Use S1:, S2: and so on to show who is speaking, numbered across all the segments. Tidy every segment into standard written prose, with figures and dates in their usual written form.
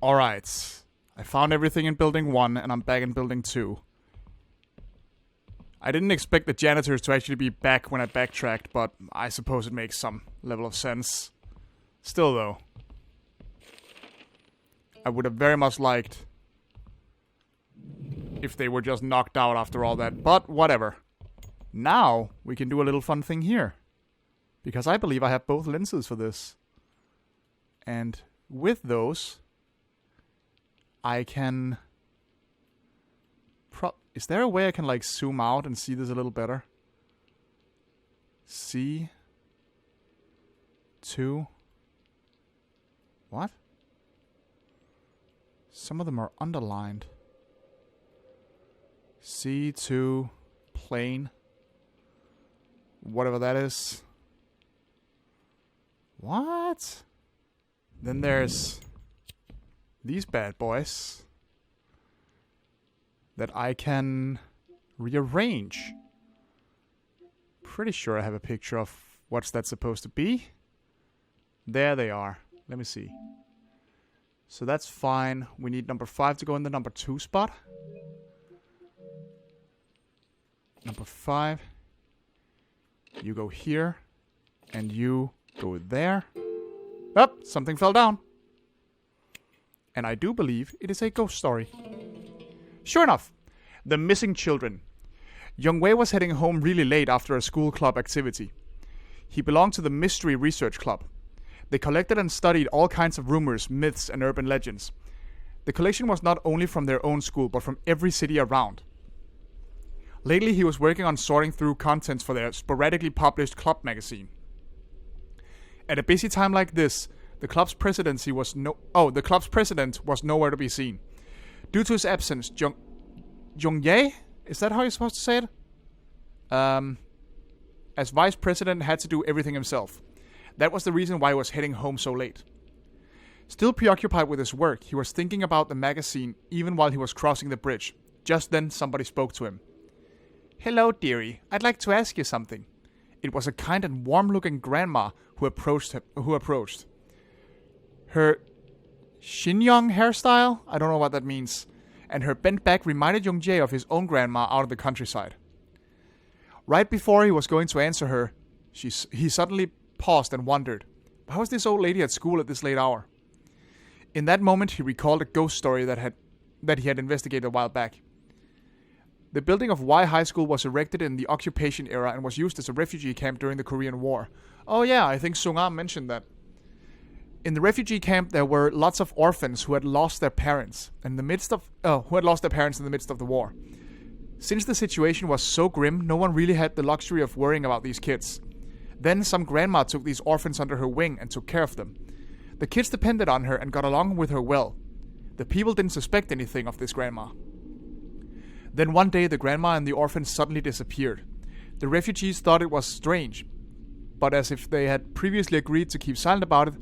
S1: Alright. I found everything in building 1 and I'm back in building 2. I didn't expect the janitors to actually be back when I backtracked, but I suppose it makes some level of sense. Still though, I would have very much liked if they were just knocked out after all that, but whatever. Now we can do a little fun thing here, because I believe I have both lenses for this. And with those, I can... Is there a way I can like zoom out and see this a little better? C2. What? Some of them are underlined. C2 plane. Whatever that is. What? Then there's these bad boys that I can rearrange. Pretty sure I have a picture of what's that supposed to be. There they are. Let me see. So that's fine. We need number 5 to go in the number 2 spot. Number 5. You go here. And you go there. Oh, something fell down. And I do believe it is a ghost story. Sure enough, the missing children. Young-wei was heading home really late after a school club activity. He belonged to the Mystery Research Club. They collected and studied all kinds of rumors, myths, and urban legends. The collection was not only from their own school, but from every city around. Lately, he was working on sorting through contents for their sporadically published club magazine. At a busy time like this, the club's president was nowhere to be seen. Due to his absence, Jung-Ye, is that how you're supposed to say it? As vice president, had to do everything himself. That was the reason why he was heading home so late. Still preoccupied with his work, he was thinking about the magazine even while he was crossing the bridge. Just then, somebody spoke to him. "Hello, dearie. I'd like to ask you something." It was a kind and warm-looking grandma who approached. Her Shinyong hairstyle? I don't know what that means. And her bent back reminded Young-jae of his own grandma out of the countryside. Right before he was going to answer her, he suddenly paused and wondered, why was this old lady at school at this late hour? In that moment, he recalled a ghost story that he had investigated a while back. The building of Y High School was erected in the occupation era and was used as a refugee camp during the Korean War. Oh yeah, I think Sung-am mentioned that. In the refugee camp, there were lots of orphans who had lost their parents in the midst of the war. Since the situation was so grim, no one really had the luxury of worrying about these kids. Then some grandma took these orphans under her wing and took care of them. The kids depended on her and got along with her well. The people didn't suspect anything of this grandma. Then one day, the grandma and the orphans suddenly disappeared. The refugees thought it was strange, but as if they had previously agreed to keep silent about it,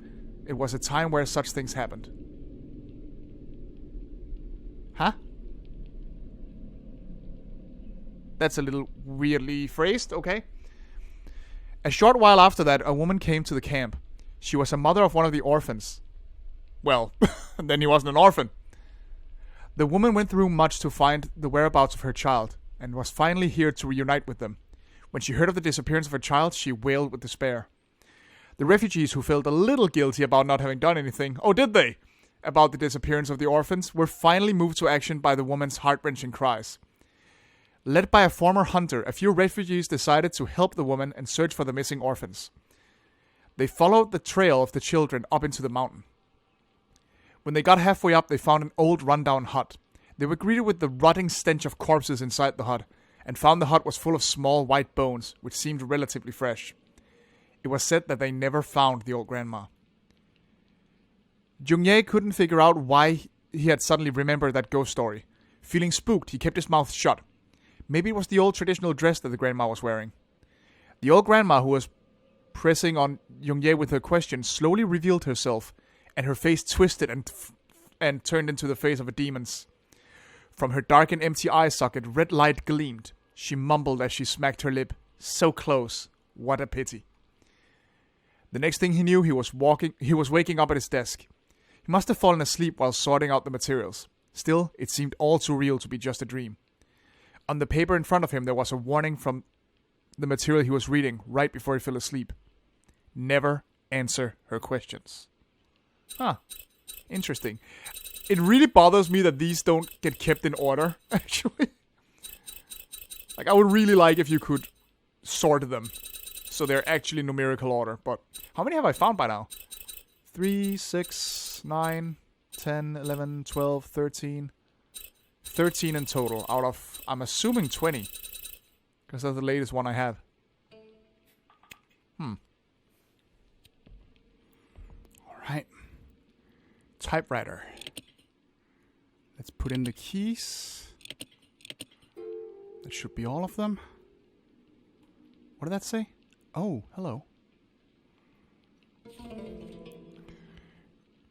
S1: it was a time where such things happened. Huh? That's a little weirdly phrased, okay. A short while after that, a woman came to the camp. She was a mother of one of the orphans. Well, then he wasn't an orphan. The woman went through much to find the whereabouts of her child, and was finally here to reunite with them. When she heard of the disappearance of her child, she wailed with despair. The refugees, who felt a little guilty about not having done anything, oh did they, about the disappearance of the orphans, were finally moved to action by the woman's heart-wrenching cries. Led by a former hunter, a few refugees decided to help the woman and search for the missing orphans. They followed the trail of the children up into the mountain. When they got halfway up, they found an old rundown hut. They were greeted with the rotting stench of corpses inside the hut, and found the hut was full of small white bones, which seemed relatively fresh. It was said that they never found the old grandma. Jung-Ye couldn't figure out why he had suddenly remembered that ghost story. Feeling spooked, he kept his mouth shut. Maybe it was the old traditional dress that the grandma was wearing. The old grandma, who was pressing on Jung-Ye with her questions, slowly revealed herself, and her face twisted and turned into the face of a demon's. From her dark and empty eye socket, red light gleamed. She mumbled as she smacked her lip. So close. What a pity. The next thing he knew, he was waking up at his desk. He must have fallen asleep while sorting out the materials. Still, it seemed all too real to be just a dream. On the paper in front of him, there was a warning from the material he was reading right before he fell asleep. Never answer her questions. Huh. Interesting. It really bothers me that these don't get kept in order, actually. Like, I would really like if you could sort them so they're actually numerical order. But how many have I found by now? 3, 6, 9, 10, 11, 12, 13. 13 in total out of, I'm assuming 20. Because that's the latest one I have. Alright. Typewriter. Let's put in the keys. That should be all of them. What did that say? Oh, hello.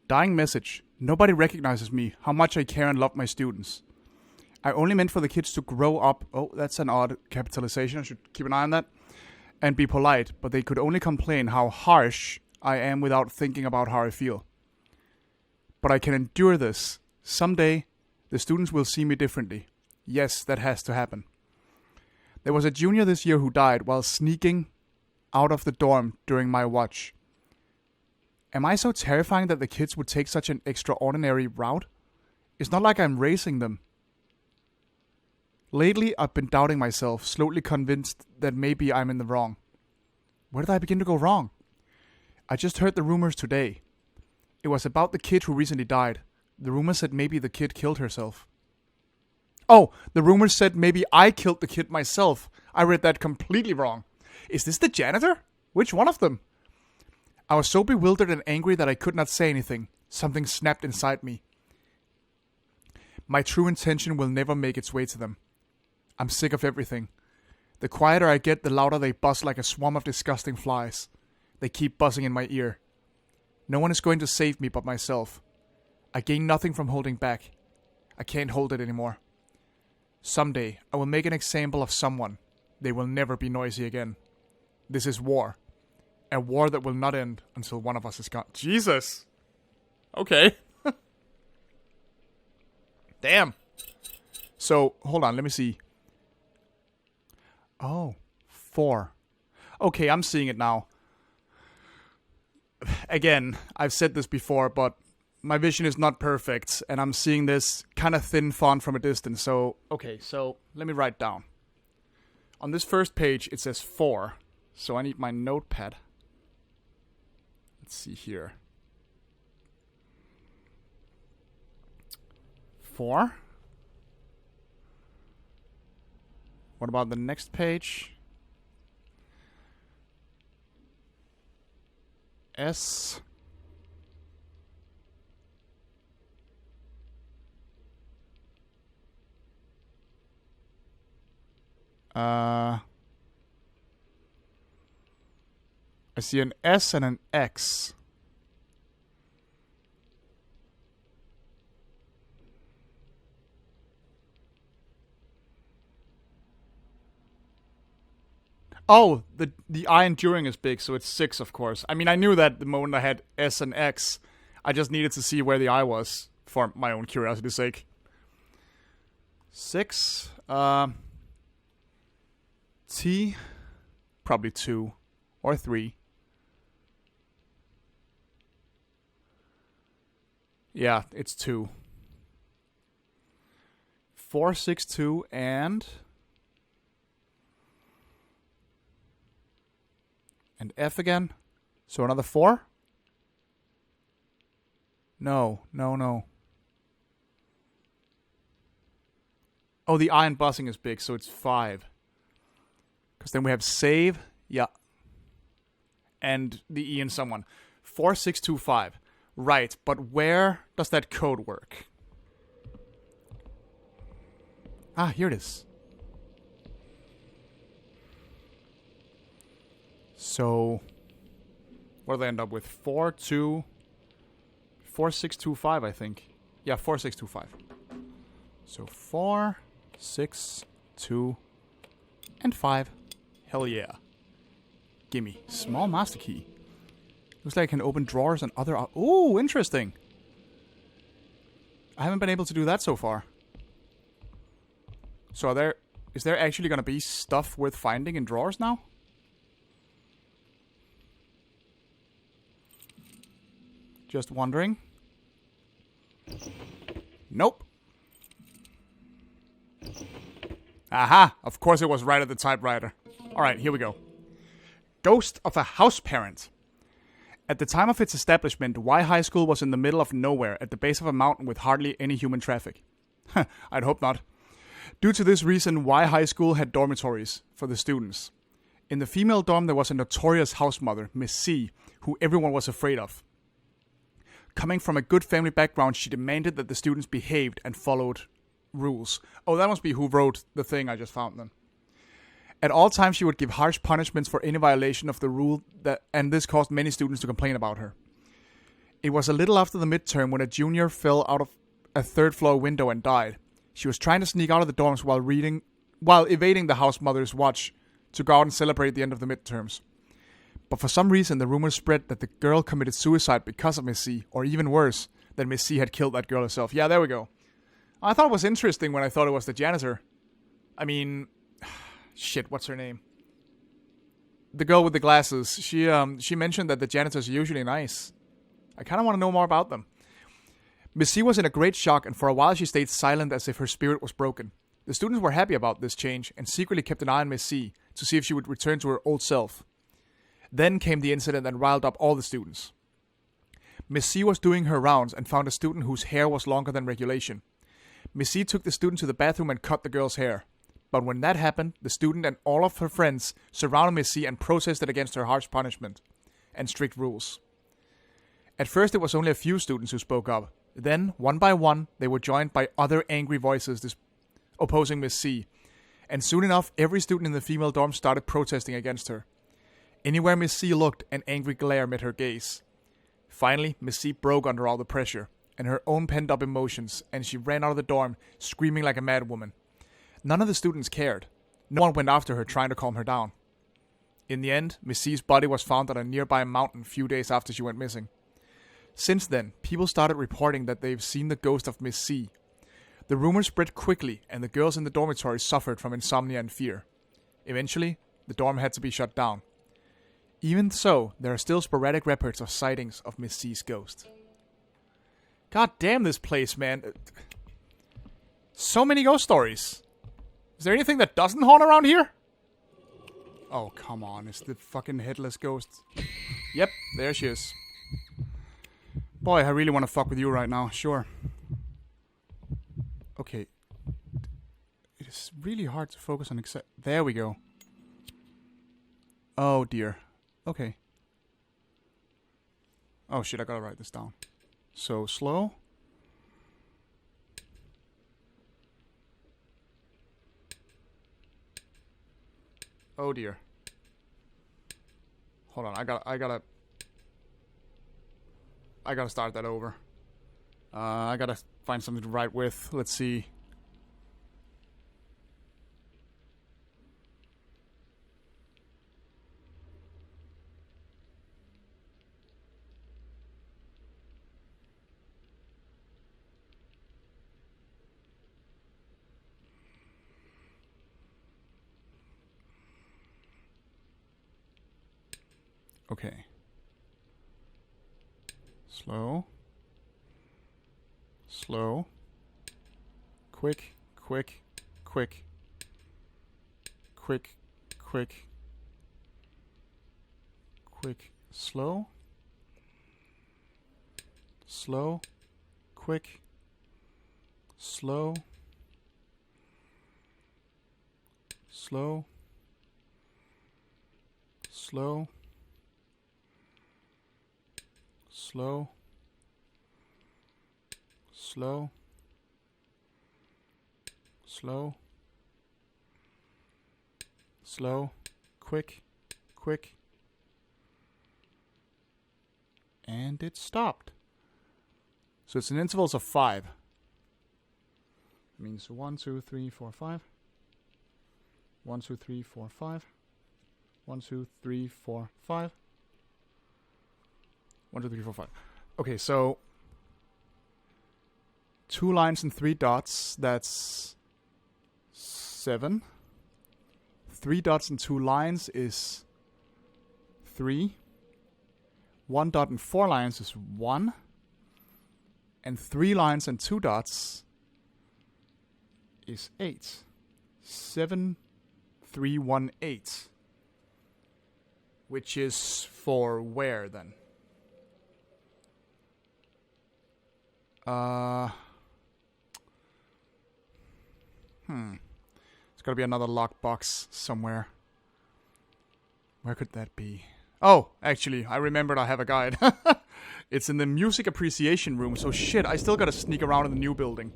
S1: Dying message. Nobody recognizes me. How much I care and love my students. I only meant for the kids to grow up. Oh, that's an odd capitalization. I should keep an eye on that. And be polite, but they could only complain how harsh I am without thinking about how I feel. But I can endure this. Someday, the students will see me differently. Yes, that has to happen. There was a junior this year who died while sneaking out of the dorm during my watch. Am I so terrifying that the kids would take such an extraordinary route? It's not like I'm raising them. Lately, I've been doubting myself, slowly convinced that maybe I'm in the wrong. Where did I begin to go wrong? I just heard the rumors today. It was about the kid who recently died. The rumor said maybe the kid killed herself. Oh, the rumors said maybe I killed the kid myself. I read that completely wrong. Is this the janitor? Which one of them? I was so bewildered and angry that I could not say anything. Something snapped inside me. My true intention will never make its way to them. I'm sick of everything. The quieter I get, the louder they buzz like a swarm of disgusting flies. They keep buzzing in my ear. No one is going to save me but myself. I gain nothing from holding back. I can't hold it anymore. Someday, I will make an example of someone. They will never be noisy again. This is war. A war that will not end until one of us is gone. Jesus! Okay. Damn. So, hold on, let me see. Oh, 4. Okay, I'm seeing it now. Again, I've said this before, but my vision is not perfect, and I'm seeing this kind of thin font from a distance. So, okay, so let me write down. On this first page, it says 4. So I need my notepad. Let's see here. 4. What about the next page? S. I see an S and an X. Oh, the I enduring is big, so it's 6, of course. I mean, I knew that the moment I had S and X. I just needed to see where the I was for my own curiosity's sake. 6. T. Probably 2 or 3. Yeah, it's 2. 4, 6, 2, and F again. So another 4? No. Oh, the I in buzzing is big, so it's 5. Because then we have save, yeah. And the E in someone. 4, 6, 2, 5. Right, but where does that code work? Ah, here it is. So, what do they end up with? 4, 2, 4, 6, 2, 5, I think. Yeah, 4, 6, 2, 5. So 4, 6, 2, and 5. Hell yeah. Gimme. Small master key. Looks like I can open drawers and other... Ooh, interesting. I haven't been able to do that so far. So is there actually gonna be stuff worth finding in drawers now? Just wondering. Nope. Aha! Of course it was right at the typewriter. Alright, here we go. Ghost of a house parent. At the time of its establishment, Y High School was in the middle of nowhere at the base of a mountain with hardly any human traffic. I'd hope not. Due to this reason, Y High School had dormitories for the students. In the female dorm, there was a notorious house mother, Miss C, who everyone was afraid of. Coming from a good family background, she demanded that the students behaved and followed rules. Oh, that must be who wrote the thing I just found then. At all times, she would give harsh punishments for any violation of the rule, and this caused many students to complain about her. It was a little after the midterm when a junior fell out of a third-floor window and died. She was trying to sneak out of the dorms while evading the house mother's watch to go out and celebrate the end of the midterms. But for some reason, the rumors spread that the girl committed suicide because of Miss C, or even worse, that Miss C had killed that girl herself. Yeah, there we go. I thought it was interesting when I thought it was the janitor. I mean, shit, what's her name? The girl with the glasses. She mentioned that the janitors are usually nice. I kind of want to know more about them. Miss C was in a great shock, and for a while she stayed silent as if her spirit was broken. The students were happy about this change, and secretly kept an eye on Miss C to see if she would return to her old self. Then came the incident that riled up all the students. Miss C was doing her rounds and found a student whose hair was longer than regulation. Miss C took the student to the bathroom and cut the girl's hair. But when that happened, the student and all of her friends surrounded Miss C and protested against her harsh punishment and strict rules. At first, it was only a few students who spoke up. Then, one by one, they were joined by other angry voices opposing Miss C. And soon enough, every student in the female dorm started protesting against her. Anywhere Miss C looked, an angry glare met her gaze. Finally, Miss C broke under all the pressure and her own pent-up emotions, and she ran out of the dorm, screaming like a madwoman. None of the students cared. No one went after her, trying to calm her down. In the end, Miss C's body was found on a nearby mountain a few days after she went missing. Since then, people started reporting that they've seen the ghost of Miss C. The rumors spread quickly, and the girls in the dormitory suffered from insomnia and fear. Eventually, the dorm had to be shut down. Even so, there are still sporadic reports of sightings of Miss C's ghost. God damn this place, man. So many ghost stories. Is there anything that doesn't haunt around here? Oh, come on. It's the fucking headless ghost. Yep, there she is. Boy, I really want to fuck with you right now. Sure. Okay. It is really hard to focus on There we go. Oh, dear. Okay. Oh, shit, I gotta write this down. So, slow. Oh, dear. Hold on, I gotta start that over. I gotta find something to write with. Let's see. Okay. Slow. Slow. Quick, quick, quick. Quick, quick. Quick, slow. Slow. Quick. Slow. Slow. Slow. Slow. Slow. Slow. Slow. Quick. Quick. And it stopped. So it's in intervals of 5. It means 1, 2, 3, 4, 5. 1, 2, 3, 4, 5. 1, 2, 3, 4, 5. 1, 2, 3, 4, 5. Okay, so 2 lines and 3 dots, that's 7. 3 dots and 2 lines is 3. 1 dot and 4 lines is 1. And 3 lines and 2 dots is 8. 7, 3, 1, 8. Which is for where then? There's gotta be another lockbox somewhere. Where could that be? Oh, actually, I remembered I have a guide. It's in the music appreciation room, so shit, I still gotta sneak around in the new building.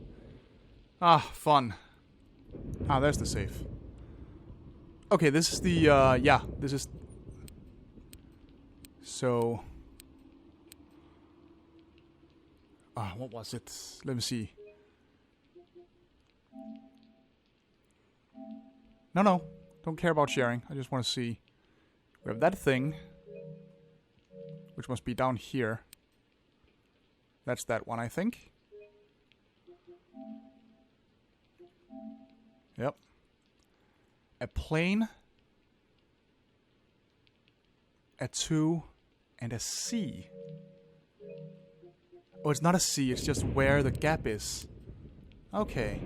S1: Ah, fun. Ah, there's the safe. Okay, this is the, yeah, this is... So... what was it? Let me see. No. Don't care about sharing. I just want to see. We have that thing. Which must be down here. That's that one, I think. Yep. A plane. A 2. And a C. Oh, it's not a C. It's just where the gap is. Okay.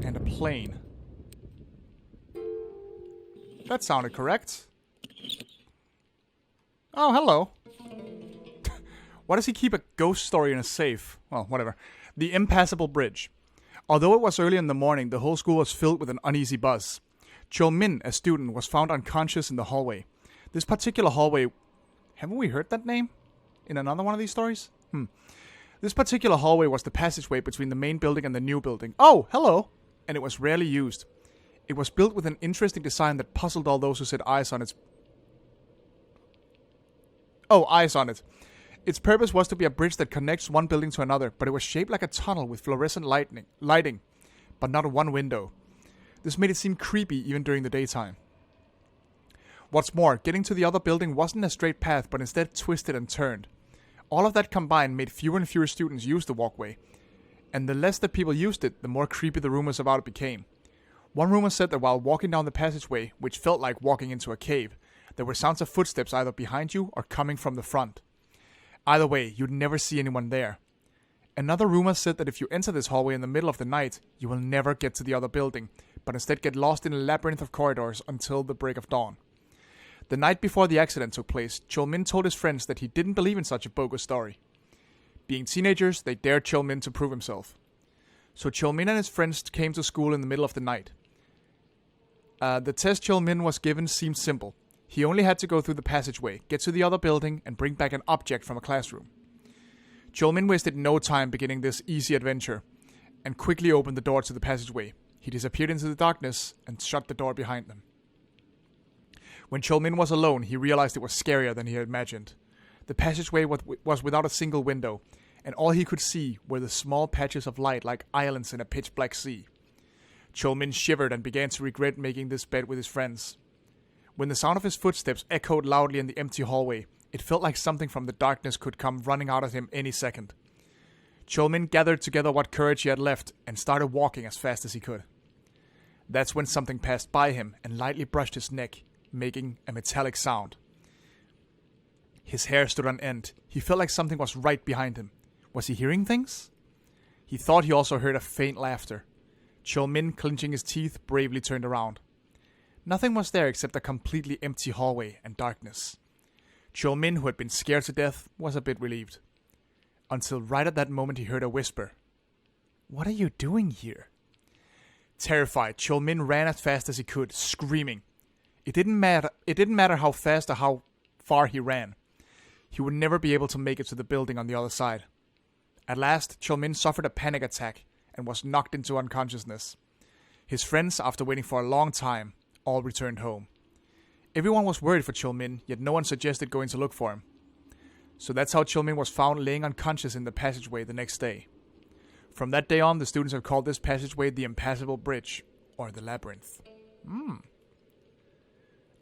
S1: And a plane. That sounded correct. Oh, hello. Why does he keep a ghost story in a safe? Well, whatever. The impassable bridge. Although it was early in the morning, the whole school was filled with an uneasy buzz. Chol Min, a student, was found unconscious in the hallway. This particular hallway... Haven't we heard that name? In another one of these stories? This particular hallway was the passageway between the main building and the new building. Oh, hello! And it was rarely used. It was built with an interesting design that puzzled all those who set eyes on its... Oh, eyes on it. Its purpose was to be a bridge that connects one building to another, but it was shaped like a tunnel with fluorescent lighting, but not one window. This made it seem creepy even during the daytime. What's more, getting to the other building wasn't a straight path, but instead twisted and turned. All of that combined made fewer and fewer students use the walkway, and the less that people used it, the more creepy the rumors about it became. One rumor said that while walking down the passageway, which felt like walking into a cave, there were sounds of footsteps either behind you or coming from the front. Either way, you'd never see anyone there. Another rumor said that if you enter this hallway in the middle of the night, you will never get to the other building, but instead get lost in a labyrinth of corridors until the break of dawn. The night before the accident took place, Chol Min told his friends that he didn't believe in such a bogus story. Being teenagers, they dared Chol Min to prove himself. So Chol Min and his friends came to school in the middle of the night. The test Chol Min was given seemed simple. He only had to go through the passageway, get to the other building, and bring back an object from a classroom. Chol Min wasted no time beginning this easy adventure, and quickly opened the door to the passageway. He disappeared into the darkness and shut the door behind them. When Chol Min was alone, he realized it was scarier than he had imagined. The passageway was without a single window, and all he could see were the small patches of light like islands in a pitch-black sea. Chol Min shivered and began to regret making this bet with his friends. When the sound of his footsteps echoed loudly in the empty hallway, it felt like something from the darkness could come running out at him any second. Chol Min gathered together what courage he had left and started walking as fast as he could. That's when something passed by him and lightly brushed his neck, making a metallic sound. His hair stood on end. He felt like something was right behind him. Was he hearing things? He thought he also heard a faint laughter. Chol Min, clenching his teeth, bravely turned around. Nothing was there except a completely empty hallway and darkness. Chol Min, who had been scared to death, was a bit relieved. Until right at that moment he heard a whisper. "What are you doing here?" Terrified, Chol Min ran as fast as he could, screaming. It didn't matter how fast or how far he ran. He would never be able to make it to the building on the other side. At last, Chol Min suffered a panic attack and was knocked into unconsciousness. His friends, after waiting for a long time, all returned home. Everyone was worried for Chol Min, yet no one suggested going to look for him. So that's how Chol Min was found laying unconscious in the passageway the next day. From that day on, the students have called this passageway the Impassable Bridge, or the Labyrinth.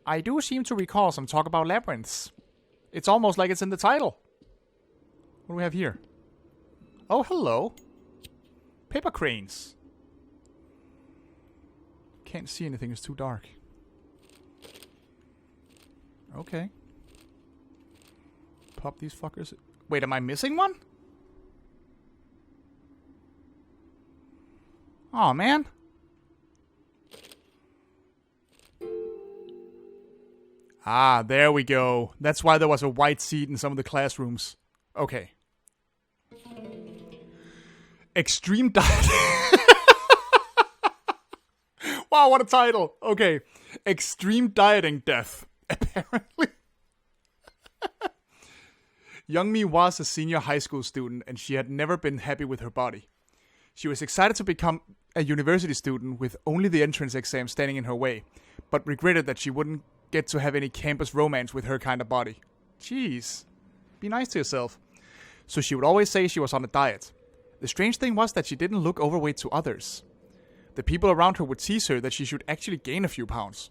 S1: I do seem to recall some talk about labyrinths. It's almost like it's in the title. What do we have here? Oh, hello. Paper cranes. Can't see anything, it's too dark. Okay. Pop these fuckers. Wait, am I missing one? Aw, man. Ah, there we go. That's why there was a white seat in some of the classrooms. Okay. Extreme diet. Wow, what a title. Okay. Extreme dieting death. Apparently. Youngmi was a senior high school student and she had never been happy with her body. She was excited to become a university student with only the entrance exam standing in her way, but regretted that she wouldn't get to have any campus romance with her kind of body. Jeez. Be nice to yourself. So she would always say she was on a diet. The strange thing was that she didn't look overweight to others. The people around her would tease her that she should actually gain a few pounds.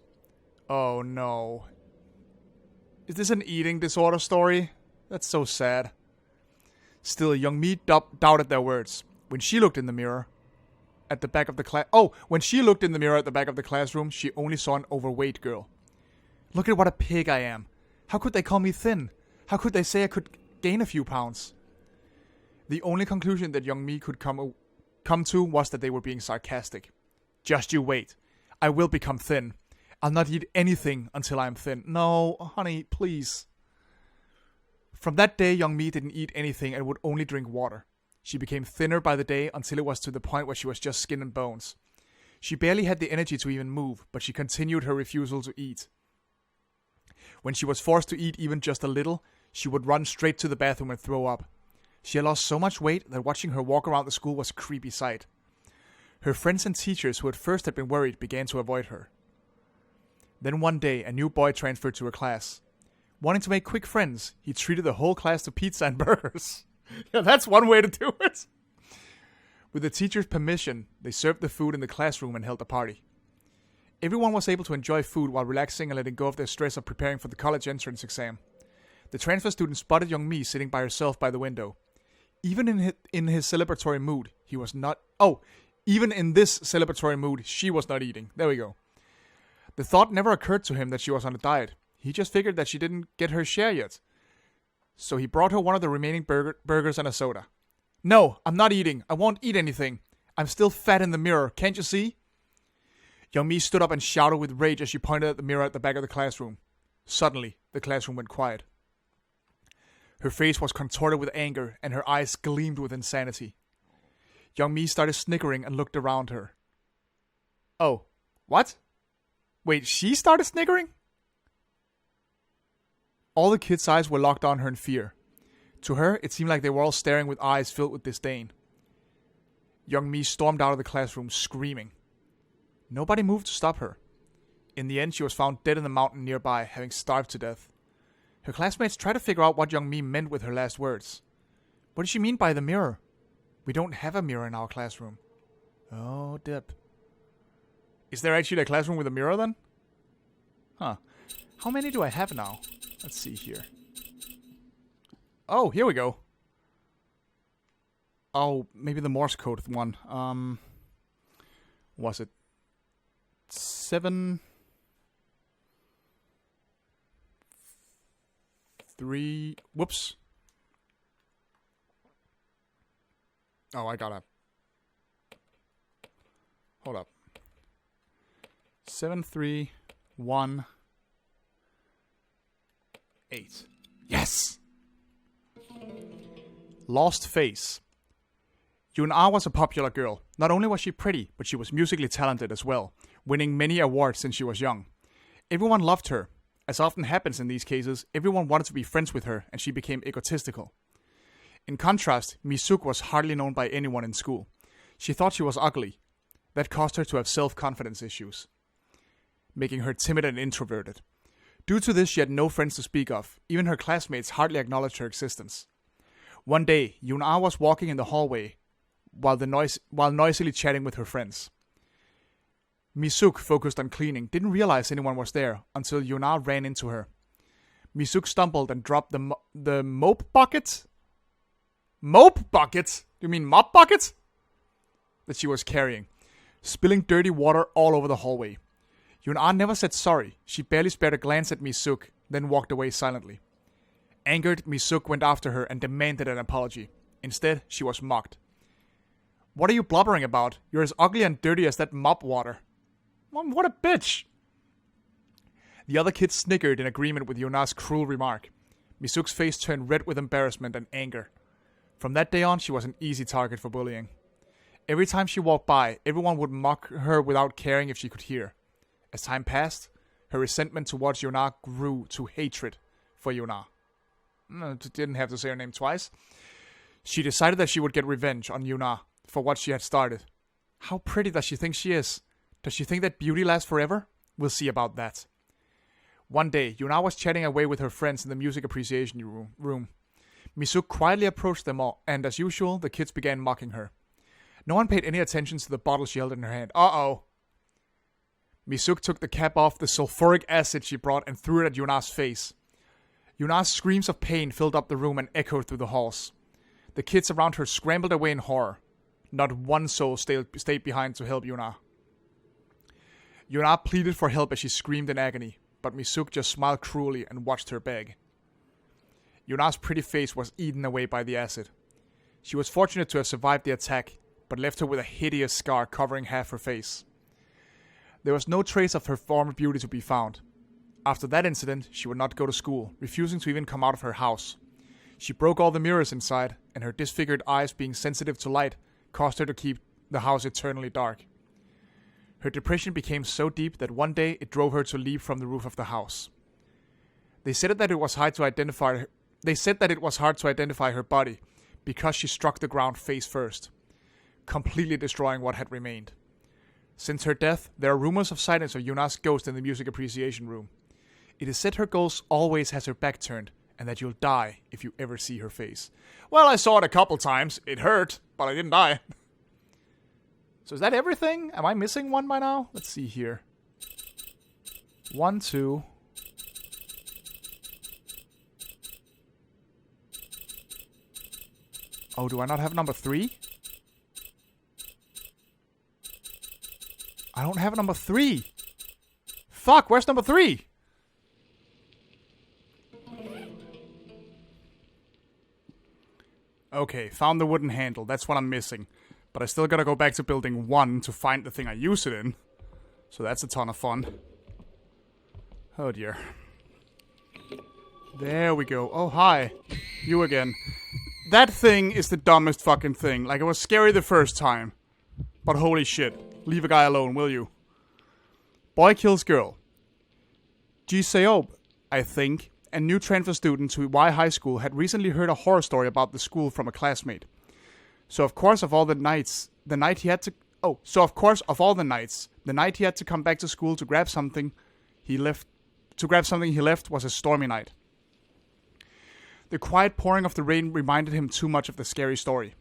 S1: Oh no. Is this an eating disorder story? That's so sad. Still, Youngmi doubted their words. When she looked in the mirror at the back of the when she looked in the mirror at the back of the classroom, she only saw an overweight girl. Look at what a pig I am. How could they call me thin? How could they say I could gain a few pounds? The only conclusion that Youngmi could come to was that they were being sarcastic. Just you wait. I will become thin. I'll not eat anything until I'm thin. No, honey, please. From that day, Youngmi didn't eat anything and would only drink water. She became thinner by the day until it was to the point where she was just skin and bones. She barely had the energy to even move, but she continued her refusal to eat. When she was forced to eat even just a little, she would run straight to the bathroom and throw up. She had lost so much weight that watching her walk around the school was a creepy sight. Her friends and teachers who at first had been worried began to avoid her. Then one day, a new boy transferred to her class. Wanting to make quick friends, he treated the whole class to pizza and burgers. Yeah, that's one way to do it. With the teacher's permission, they served the food in the classroom and held a party. Everyone was able to enjoy food while relaxing and letting go of their stress of preparing for the college entrance exam. The transfer student spotted Youngmi sitting by herself by the window. Even in his celebratory mood, he was not... Oh, even in this celebratory mood, she was not eating. There we go. The thought never occurred to him that she was on a diet. He just figured that she didn't get her share yet. So he brought her one of the remaining burgers and a soda. No, I'm not eating. I won't eat anything. I'm still fat in the mirror. Can't you see? Youngmi stood up and shouted with rage as she pointed at the mirror at the back of the classroom. Suddenly, the classroom went quiet. Her face was contorted with anger, and her eyes gleamed with insanity. Youngmi started snickering and looked around her. Oh, what? Wait, she started snickering? All the kids' eyes were locked on her in fear. To her, it seemed like they were all staring with eyes filled with disdain. Youngmi stormed out of the classroom, screaming. Nobody moved to stop her. In the end, she was found dead in the mountain nearby, having starved to death. Her classmates tried to figure out what Youngmi meant with her last words. What did she mean by the mirror? We don't have a mirror in our classroom. Oh, dip. Is there actually a classroom with a mirror then? Huh. How many do I have now? Let's see here. Oh, here we go. Oh, maybe the Morse code one. Was it 7 3 whoops. Oh, I gotta hold up. 7 3 1 8. Yes. Lost Face. Yuna was a popular girl. Not only was she pretty, but she was musically talented as well, winning many awards since she was young. Everyone loved her. As often happens in these cases, everyone wanted to be friends with her, and she became egotistical. In contrast, Misuk was hardly known by anyone in school. She thought she was ugly. That caused her to have self-confidence issues, making her timid and introverted. Due to this, she had no friends to speak of. Even her classmates hardly acknowledged her existence. One day, Yuna was walking in the hallway while noisily chatting with her friends. Misuk, focused on cleaning, didn't realize anyone was there until Yuna ran into her. Misuk stumbled and dropped the mope bucket? Mope bucket? Do you mean mop buckets? That she was carrying, spilling dirty water all over the hallway. Yuna never said sorry. She barely spared a glance at Mi-suk, then walked away silently. Angered, Mi-suk went after her and demanded an apology. Instead, she was mocked. What are you blubbering about? You're as ugly and dirty as that mop water. Mom, what a bitch! The other kids snickered in agreement with Yuna's cruel remark. Mi-suk's face turned red with embarrassment and anger. From that day on, she was an easy target for bullying. Every time she walked by, everyone would mock her without caring if she could hear. As time passed, her resentment towards Yuna grew to hatred for Yuna. Didn't have to say her name twice. She decided that she would get revenge on Yuna for what she had started. How pretty does she think she is? Does she think that beauty lasts forever? We'll see about that. One day, Yuna was chatting away with her friends in the music appreciation room. Mi-suk quietly approached them all, and as usual, the kids began mocking her. No one paid any attention to the bottle she held in her hand. Uh-oh. Mi-suk took the cap off the sulfuric acid she brought and threw it at Yuna's face. Yuna's screams of pain filled up the room and echoed through the halls. The kids around her scrambled away in horror. Not one soul stayed behind to help Yuna. Yuna pleaded for help as she screamed in agony, but Mi-suk just smiled cruelly and watched her beg. Yuna's pretty face was eaten away by the acid. She was fortunate to have survived the attack, but left her with a hideous scar covering half her face. There was no trace of her former beauty to be found. After that incident, she would not go to school, refusing to even come out of her house. She broke all the mirrors inside, and her disfigured eyes being sensitive to light caused her to keep the house eternally dark. Her depression became so deep that one day it drove her to leap from the roof of the house. They said that it was hard to identify her body because she struck the ground face first, completely destroying what had remained. Since her death, there are rumors of sightings of Yuna's ghost in the music appreciation room. It is said her ghost always has her back turned, and that you'll die if you ever see her face. Well, I saw it a couple times. It hurt, but I didn't die. So is that everything? Am I missing one by now? Let's see here. 1, 2. Oh, do I not have number 3? I don't have number 3. Fuck, where's number 3? Okay, found the wooden handle. That's what I'm missing. But I still gotta go back to building 1 to find the thing I use it in. So that's a ton of fun. Oh dear. There we go. Oh, hi. You again. That thing is the dumbest fucking thing. Like, it was scary the first time. But holy shit. Leave a guy alone, will you? Boy kills girl. Ji Seob, I think, a new transfer student to Y High School, had recently heard a horror story about the school from a classmate. So of course, of all the nights, the night he had to come back to school to grab something he left was a stormy night. The quiet pouring of the rain reminded him too much of the scary story.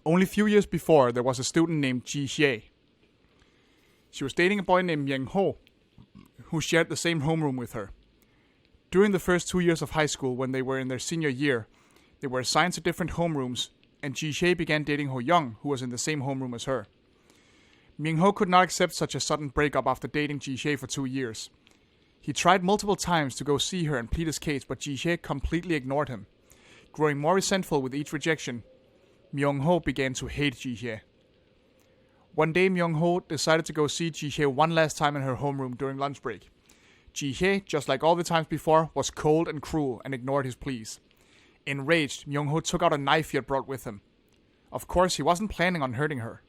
S1: Only a few years before, there was a student named Ji Xie. She was dating a boy named Myung Ho, who shared the same homeroom with her. During the first 2 years of high school, when they were in their senior year, they were assigned to different homerooms, and Ji Xie began dating Ho Young, who was in the same homeroom as her. Myung Ho could not accept such a sudden breakup after dating Ji Xie for 2 years. He tried multiple times to go see her and plead his case, but Ji Xie completely ignored him. Growing more resentful with each rejection, Myung Ho began to hate Ji Xie. One day, Myung Ho decided to go see Ji Xie one last time in her homeroom during lunch break. Ji Xie, just like all the times before, was cold and cruel and ignored his pleas. Enraged, Myung Ho took out a knife he had brought with him. Of course, he wasn't planning on hurting her.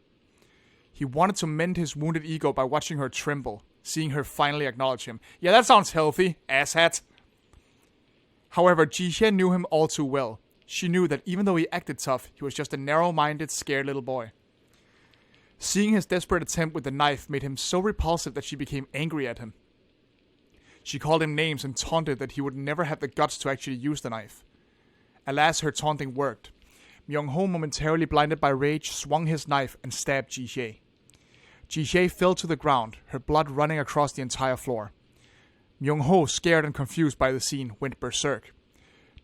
S1: He wanted to mend his wounded ego by watching her tremble, seeing her finally acknowledge him. Yeah, that sounds healthy, asshat. However, Ji Xie knew him all too well. She knew that even though he acted tough, he was just a narrow-minded, scared little boy. Seeing his desperate attempt with the knife made him so repulsive that she became angry at him. She called him names and taunted that he would never have the guts to actually use the knife. Alas, her taunting worked. Myung Ho, momentarily blinded by rage, swung his knife and stabbed Ji Xie. Ji Xie fell to the ground, her blood running across the entire floor. Myung Ho, scared and confused by the scene, went berserk.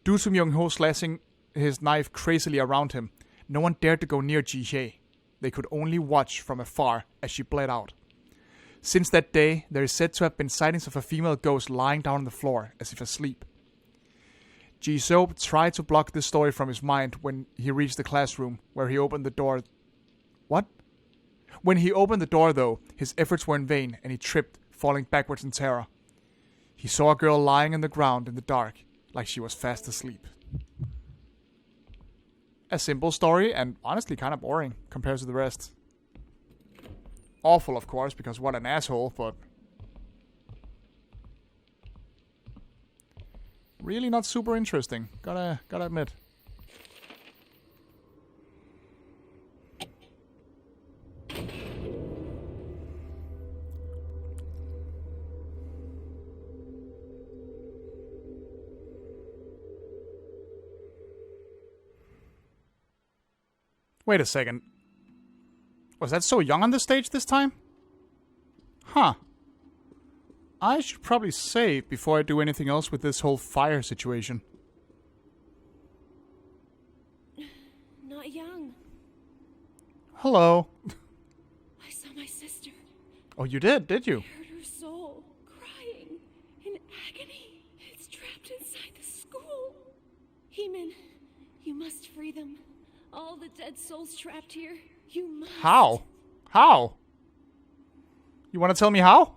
S1: Due to Myung Ho slashing his knife crazily around him, no one dared to go near Ji-hye. They could only watch from afar as she bled out. Since that day, there is said to have been sightings of a female ghost lying down on the floor, as if asleep. Ji-soo tried to block this story from his mind when he reached the classroom, where he opened the door. What? When he opened the door, though, his efforts were in vain, and he tripped, falling backwards in terror. He saw a girl lying on the ground in the dark, like she was fast asleep. A simple story, and honestly kind of boring compared to the rest. Awful, of course, because what an asshole, but... really not super interesting, gotta admit. Wait a second. Was that So Young on the stage this time? Huh. I should probably save before I do anything else with this whole fire situation.
S2: Not Young.
S1: Hello.
S2: I saw my sister.
S1: Oh, you did you?
S2: I heard her soul crying in agony. It's trapped inside the school. Heman, you must free them. All the dead souls trapped here. You must.
S1: How? How? You want to tell me how?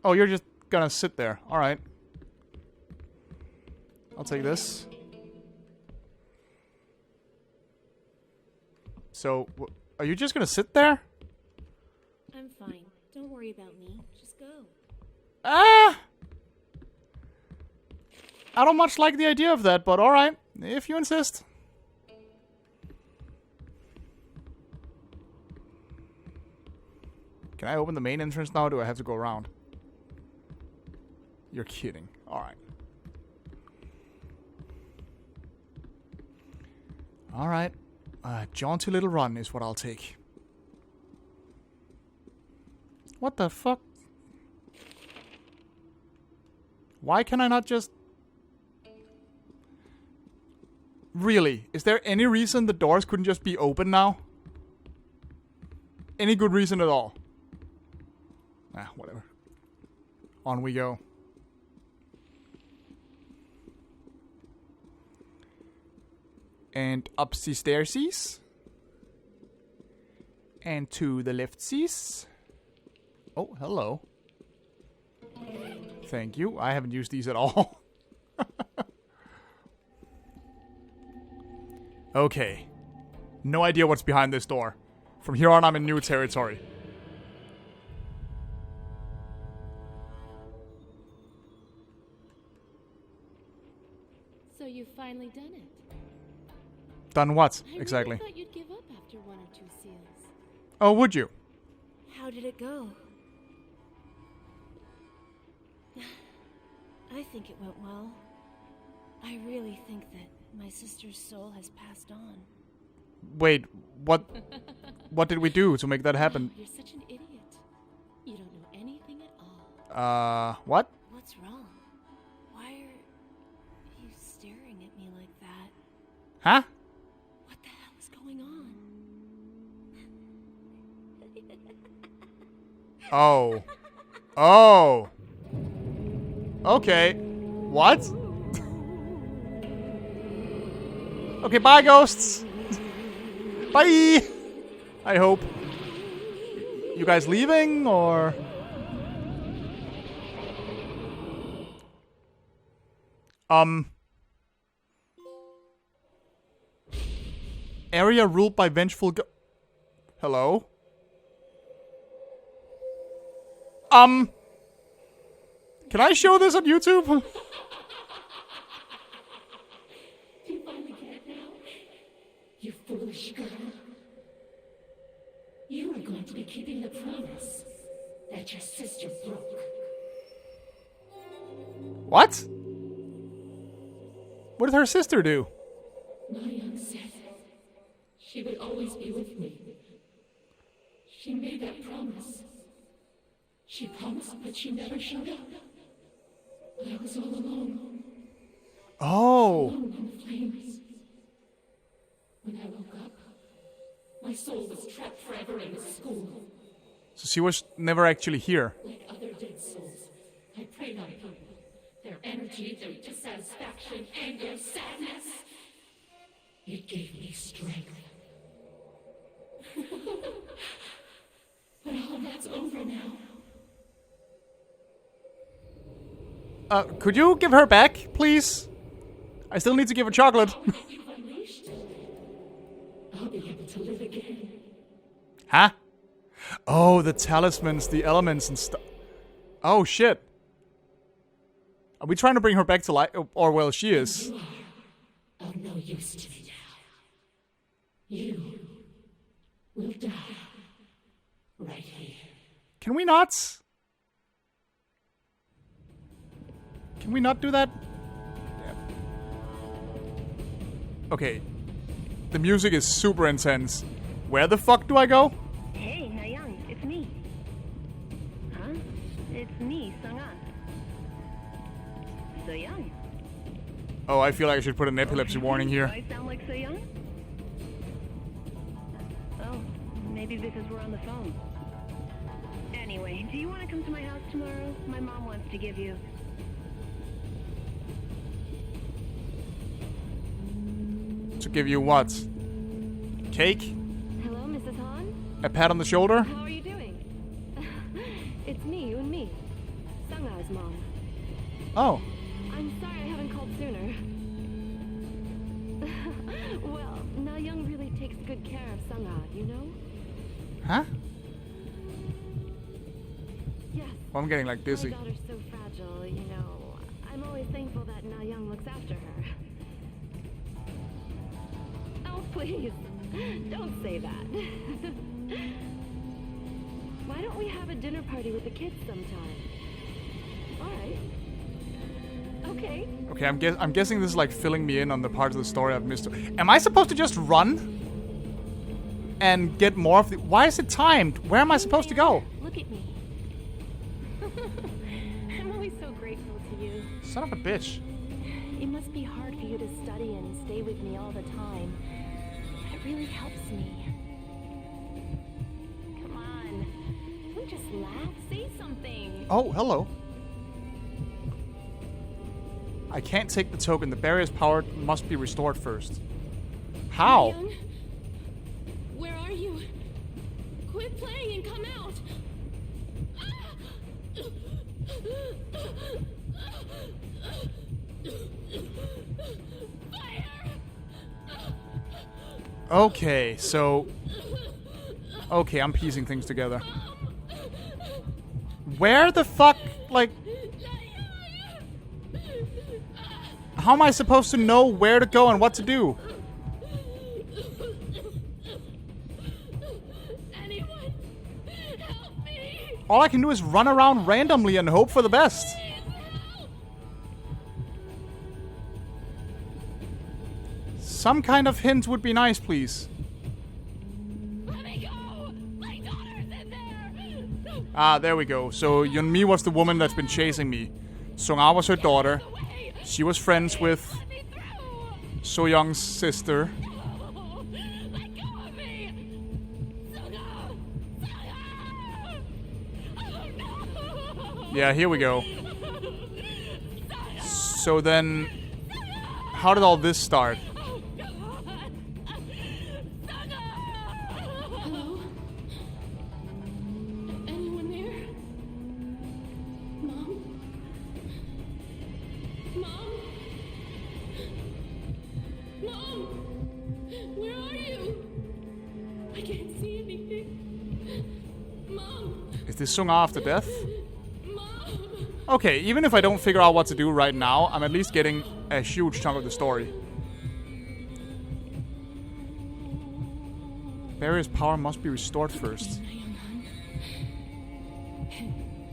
S1: Oh, you're just gonna sit there. Alright. I'll take this. So, are you just gonna sit there?
S2: I'm fine. Don't worry about me. Just go.
S1: Ah! I don't much like the idea of that, but alright. If you insist. Can I open the main entrance now, or do I have to go around? You're kidding. Alright. Alright. Jaunty little run is what I'll take. What the fuck? Why can I not just... Really? Is there any reason the doors couldn't just be open now? Any good reason at all? Ah, whatever. On we go. And up the stairsies. And to the leftsies. Oh, hello. Thank you. I haven't used these at all. Okay. No idea what's behind this door. From here on, I'm in new territory.
S2: So you've finally done it.
S1: Done what,
S2: I
S1: exactly?
S2: really thought you'd give up after one or two seals.
S1: Oh, would you?
S2: How did it go? I think it went well. I really think that my sister's soul has passed on.
S1: Wait, what? What did we do to make that happen?
S2: Oh, you're such an idiot. You don't know anything at all.
S1: What?
S2: What's wrong? Why are you staring at me like that?
S1: Huh?
S2: What the hell is going on?
S1: Oh. Oh. Okay. What? Okay, bye, ghosts. Bye. I hope. You guys leaving, or? Area ruled by vengeful Hello? Can I show this on YouTube?
S3: You finally get it now? You foolish girl. You are going to be keeping the promise that your sister broke.
S1: What? What did her sister do?
S3: My young said she would always be with me. She made that promise. She promised, but she never showed up. I was all alone.
S1: Oh.
S3: Alone in the flames. My soul was trapped forever in the school.
S1: So she was never actually here.
S3: Like other dead souls, I preyed on people. Their energy, their dissatisfaction, anger, sadness. It gave me strength. But all that's over now.
S1: Could you give her back, please? I still need to give her chocolate.
S3: You've unleashed it. I'll be able to live again.
S1: Huh? Oh, the talismans, the elements and stuff. Oh, shit. Are we trying to bring her back to life? Or, well, she is.
S3: You are of no use to me now. You will die right here.
S1: Can we not? Can we not do that? Damn. Okay. The music is super intense. Where the fuck do I go?
S2: Hey, Nayang, it's me. Huh? It's me, Sung-an. So young.
S1: Oh, I feel like I should put an epilepsy warning
S2: Do
S1: here.
S2: I sound like so young? Oh, maybe because we're on the phone. Anyway, do you want to come to my house tomorrow? My mom wants to give you...
S1: To give you what? Cake?
S2: Hello, Mrs. Han?
S1: A pat on the shoulder?
S2: How are you doing? It's me, you and me. Sung-a's mom.
S1: Oh.
S2: I'm sorry I haven't called sooner. Well, Na-young really takes good care of Sung-a, you know?
S1: Huh?
S2: Yes.
S1: Well, I'm getting like
S2: My
S1: dizzy.
S2: daughter's so fragile, you know. I'm always thankful that Na-young looks after her. Oh, please. Don't say that. Why don't we have a dinner party with the kids sometime? Alright. Okay.
S1: Okay, I'm guessing this is like filling me in on the parts of the story I've missed. Am I supposed to just run? And get more of the... Why is it timed? Where am I supposed to go?
S2: Look at me. I'm always so grateful to you.
S1: Son of a bitch.
S2: It must be hard for you to study and stay with me all the time. It really helps me. Come on. Don't just laugh. Say something.
S1: Oh, hello. I can't take the token. The barrier's power must be restored first. How?
S2: Young, where are you? Quit playing and come out. Fire!
S1: Okay, so... Okay, I'm piecing things together. Where the fuck, like... How am I supposed to know where to go and what to do?
S2: Anyone, help me!
S1: All I can do is run around randomly and hope for the best. Some kind of hint would be nice, please.
S2: Let me go! My daughter's in there!
S1: Ah, there we go. So Yeonmi was the woman that's been chasing me. Sung-a was her daughter. She was friends with
S2: Let me through!
S1: So-young's sister.
S2: Let go of me! Sung-a! Sung-a! Oh no!
S1: Yeah, here we go. So then, how did all this start?
S2: Oh God! Sung-a! Hello? Anyone there? Mom? Mom? Mom? Where are you? I can't see anything. Mom?
S1: Is this Sung-a after death?
S2: Mom?
S1: Okay, even if I don't figure out what to do right now, I'm at least getting a huge chunk of the story. Barrier's power must be restored first.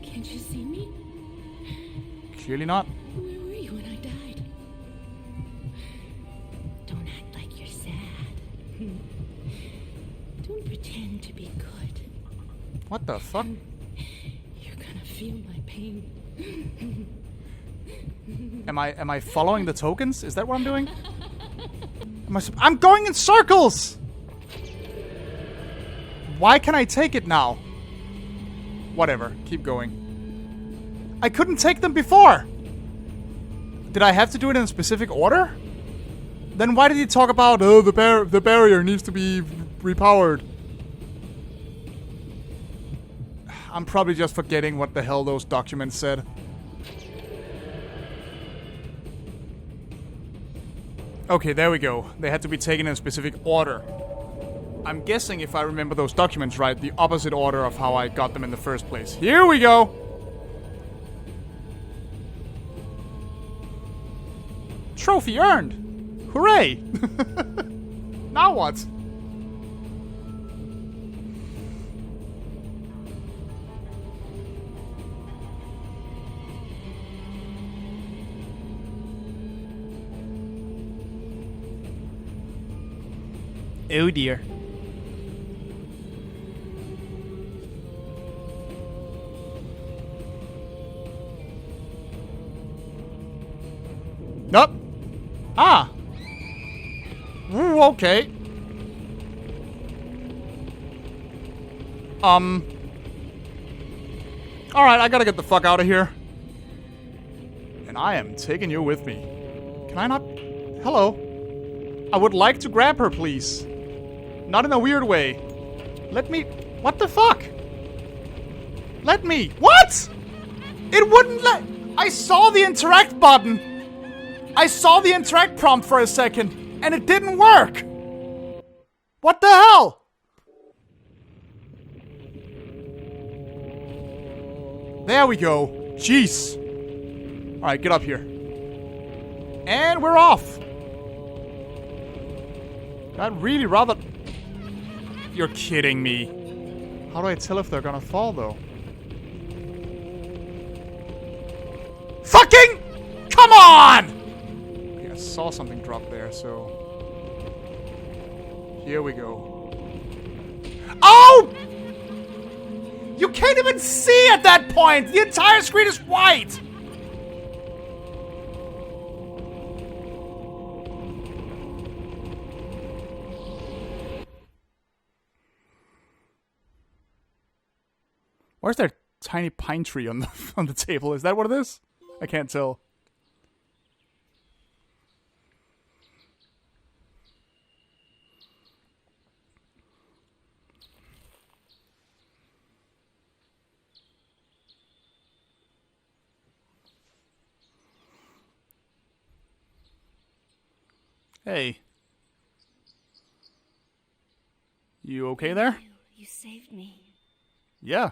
S2: Can't you see me?
S1: Clearly not.
S2: Where were you when I died? Don't act like you're sad. Don't pretend to be good.
S1: What the fuck?
S2: You're gonna feel my pain.
S1: Am I following the tokens? Is that what I'm doing? I'm going in circles! Why can I take it now? Whatever. Keep going. I couldn't take them before! Did I have to do it in a specific order? Then why did he talk about, the barrier needs to be repowered? I'm probably just forgetting what the hell those documents said. Okay, there we go. They had to be taken in a specific order. I'm guessing, if I remember those documents right, the opposite order of how I got them in the first place. Here we go! Trophy earned! Hooray! Now what? Oh dear. Nope. Ah. Ooh, okay. Alright, I gotta get the fuck out of here. And I am taking you with me. Can I not? Hello. I would like to grab her, please. Not in a weird way. Let me... What the fuck? Let me... What?! It wouldn't let... I saw the interact button. I saw the interact prompt for a second, and it didn't work. What the hell? There we go. Jeez. Alright, get up here. And we're off. I'd really rather... You're kidding me. How do I tell if they're gonna fall, though? Fucking... Come on! Okay, I saw something drop there, so... Here we go. Oh! You can't even see at that point! The entire screen is white! Where's that tiny pine tree on the table? Is that what it is? I can't tell. Hey. You okay there?
S2: You saved me.
S1: Yeah.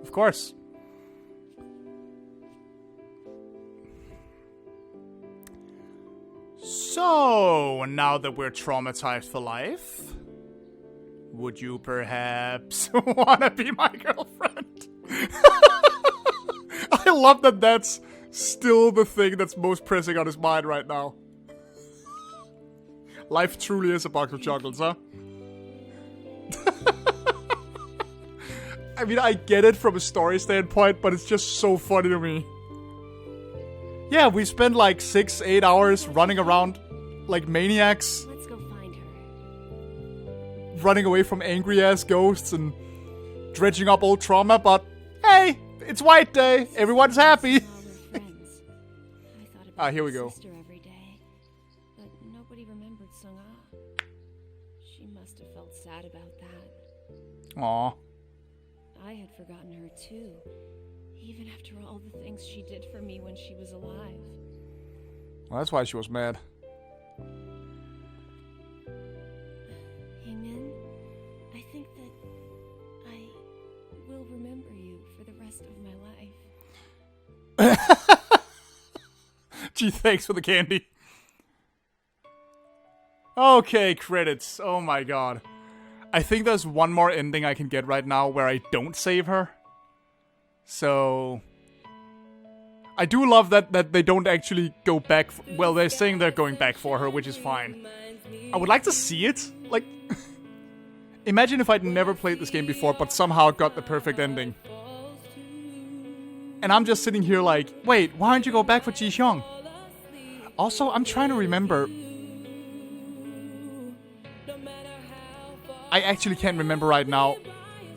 S1: Of course. So, now that we're traumatized for life, would you perhaps wanna be my girlfriend? I love that that's still the thing that's most pressing on his mind right now. Life truly is a box of chocolates, huh? I mean, I get it from a story standpoint, but it's just so funny to me. Yeah, we spent like 6-8 hours running around like maniacs.
S2: Let's go find her.
S1: Running away from angry-ass ghosts and dredging up old trauma, but hey, it's White Day. Everyone's happy. Ah, here we go.
S2: Every day, but nobody remembered Sung-ah. She must have felt sad about that.
S1: Aw.
S2: I had forgotten her too, even after all the things she did for me when she was alive.
S1: Well, that's why she was mad.
S2: Min, I think that I will remember you for the rest of my life.
S1: Gee, thanks for the candy. Okay, credits. Oh my god. I think there's one more ending I can get right now where I don't save her. So... I do love that they don't actually go back... Well, they're saying they're going back for her, which is fine. I would like to see it. Like... Imagine if I'd never played this game before, but somehow got the perfect ending. And I'm just sitting here like, wait, why don't you go back for Ji Hyung? Also, I'm trying to remember... I actually can't remember right now.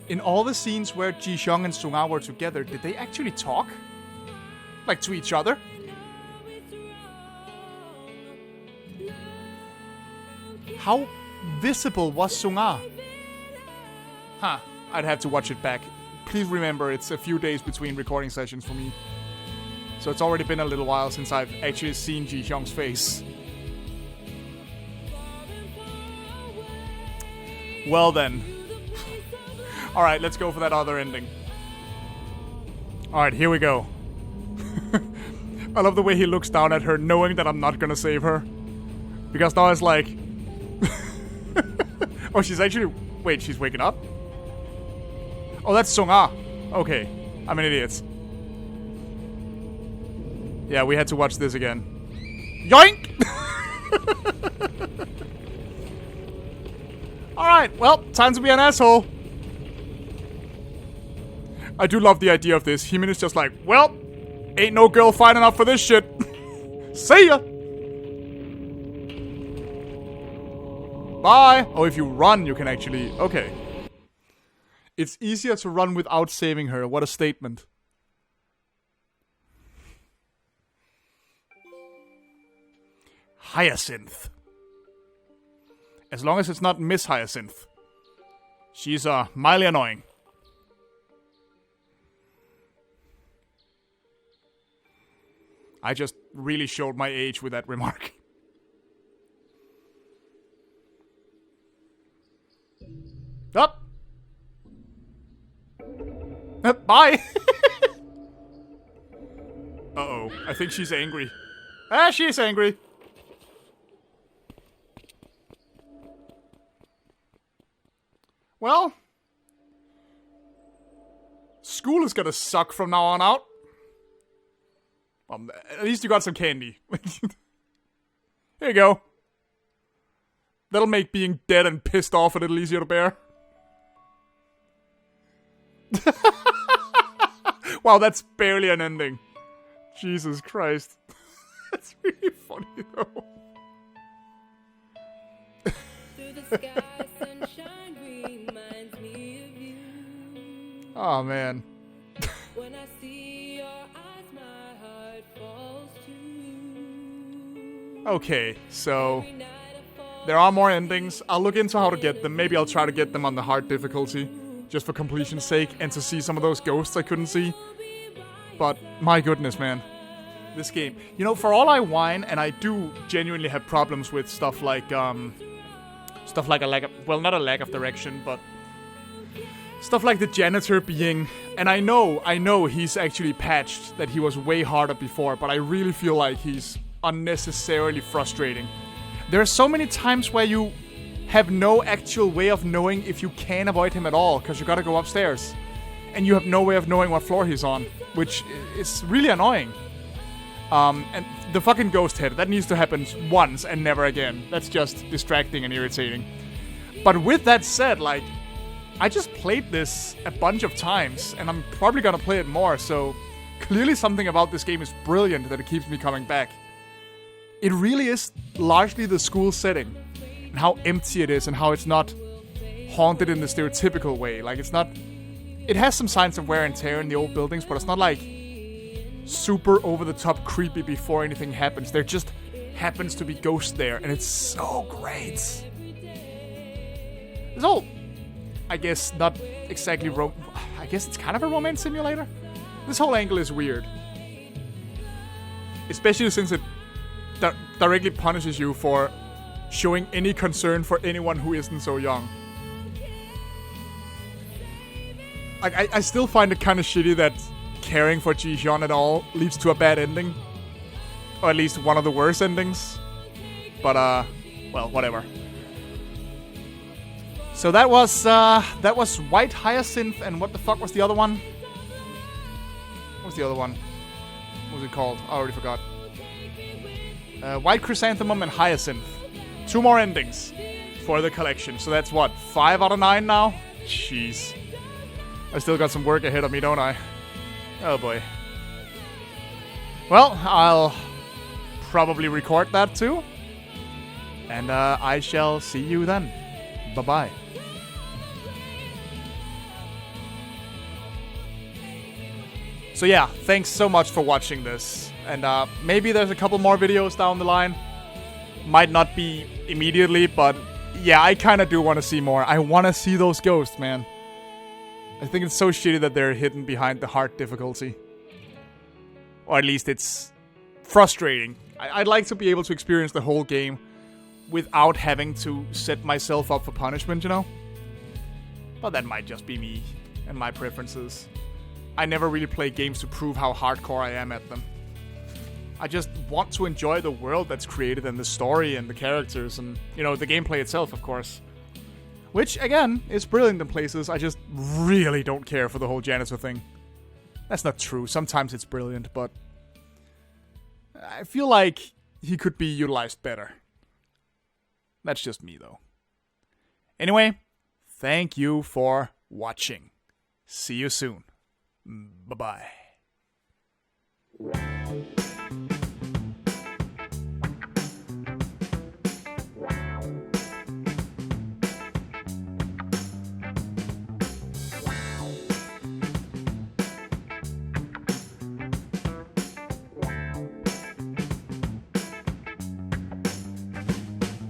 S1: In all the scenes where Ji Hyung and Sung-ah were together, did they actually talk? Like to each other? How visible was Sung-ah? Huh, I'd have to watch it back. Please remember, it's a few days between recording sessions for me. So it's already been a little while since I've actually seen Ji Hyung's face. Well then. Alright, let's go for that other ending. Alright, here we go. I love the way he looks down at her, knowing that I'm not gonna save her. Because now it's like... oh, she's actually... Wait, she's waking up? Oh, that's Sung-ah. Okay, I'm an idiot. Yeah, we had to watch this again. Yoink! Alright, well, time to be an asshole. I do love the idea of this. Heemin is just like, well, ain't no girl fine enough for this shit. See ya! Bye! Oh, if you run, you can actually... Okay. It's easier to run without saving her. What a statement. Hyacinth. As long as it's not Miss Hyacinth. She's, mildly annoying. I just really showed my age with that remark. Up! Bye! Uh-oh. I think she's angry. Ah, she's angry. Well, school is gonna suck from now on out. At least you got some candy. Here you go. That'll make being dead and pissed off a little easier to bear. Wow, that's barely an ending. Jesus Christ. That's really funny though. Oh man. When I see your eyes, my heart falls too. Okay, so there are more endings. I'll look into how to get them. Maybe I'll try to get them on the hard difficulty, just for completion's sake, and to see some of those ghosts I couldn't see. But my goodness, man. This game. You know, for all I whine, and I do genuinely have problems with stuff like a lack of, well, not a lack of direction, but stuff like the janitor being, and I know he's actually patched, that he was way harder before, but I really feel like he's unnecessarily frustrating. There are so many times where you have no actual way of knowing if you can avoid him at all, because you gotta go upstairs. And you have no way of knowing what floor he's on, which is really annoying. And the fucking ghost head, that needs to happen once and never again. That's just distracting and irritating. But with that said, like, I just played this a bunch of times, and I'm probably gonna play it more, so clearly something about this game is brilliant that it keeps me coming back. It really is largely the school setting, and how empty it is, and how it's not haunted in the stereotypical way. Like, it's not... It has some signs of wear and tear in the old buildings, but it's not like super over-the-top creepy before anything happens. There just happens to be ghosts there, and it's so great. It's all, I guess, not exactly I guess it's kind of a romance simulator. This whole angle is weird. Especially since it directly punishes you for showing any concern for anyone who isn't so young. Like, I still find it kind of shitty that caring for Ji Hyun at all leads to a bad ending. Or at least one of the worst endings. But, well, whatever. So that was White Hyacinth, and what the fuck was the other one? What was the other one? What was it called? I already forgot. White Chrysanthemum and Hyacinth. 2 more endings for the collection. So that's what, 5 out of 9 now? Jeez. I still got some work ahead of me, don't I? Oh boy. Well, I'll probably record that too. And I shall see you then. Bye-bye. So yeah, thanks so much for watching this. And maybe there's a couple more videos down the line. Might not be immediately, but yeah, I kind of do want to see more. I want to see those ghosts, man. I think it's so shitty that they're hidden behind the hard difficulty. Or at least it's frustrating. I'd like to be able to experience the whole game without having to set myself up for punishment, you know? But that might just be me and my preferences. I never really play games to prove how hardcore I am at them. I just want to enjoy the world that's created and the story and the characters and, you know, the gameplay itself, of course. Which, again, is brilliant in places. I just really don't care for the whole janitor thing. That's not true. Sometimes it's brilliant, but I feel like he could be utilized better. That's just me, though. Anyway, thank you for watching. See you soon. Bye-bye.